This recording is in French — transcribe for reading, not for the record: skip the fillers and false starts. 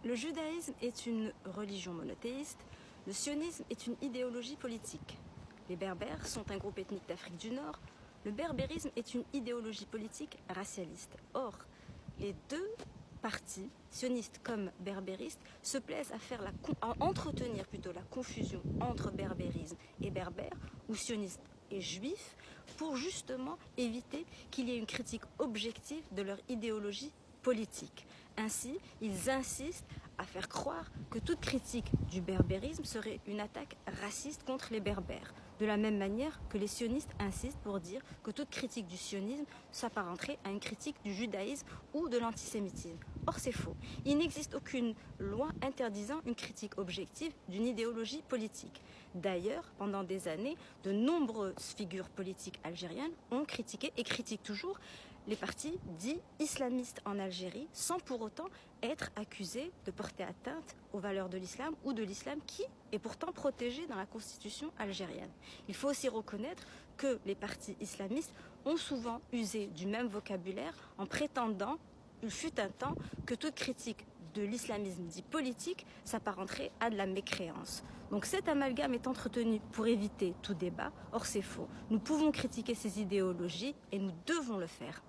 Le judaïsme est une religion monothéiste, le sionisme est une idéologie politique. Les Berbères sont un groupe ethnique d'Afrique du Nord, le berbérisme est une idéologie politique racialiste. Or, les deux partis, sionistes comme berbéristes, se plaisent à entretenir plutôt la confusion entre berbérisme et berbère, ou sioniste et juif, pour justement éviter qu'il y ait une critique objective de leur idéologie politique. Ainsi, ils insistent à faire croire que toute critique du berbérisme serait une attaque raciste contre les berbères. De la même manière que les sionistes insistent pour dire que toute critique du sionisme s'apparenterait à une critique du judaïsme ou de l'antisémitisme. Or, c'est faux. Il n'existe aucune loi interdisant une critique objective d'une idéologie politique. D'ailleurs, pendant des années, de nombreuses figures politiques algériennes ont critiqué et critiquent toujours les partis dits islamistes en Algérie, sans pour autant être accusés de porter atteinte aux valeurs de l'islam ou de l'islam qui est pourtant protégé dans la constitution algérienne. Il faut aussi reconnaître que les partis islamistes ont souvent usé du même vocabulaire en prétendant, il fut un temps, que toute critique de l'islamisme dit politique s'apparenterait à de la mécréance. Donc cet amalgame est entretenu pour éviter tout débat, or c'est faux. Nous pouvons critiquer ces idéologies et nous devons le faire.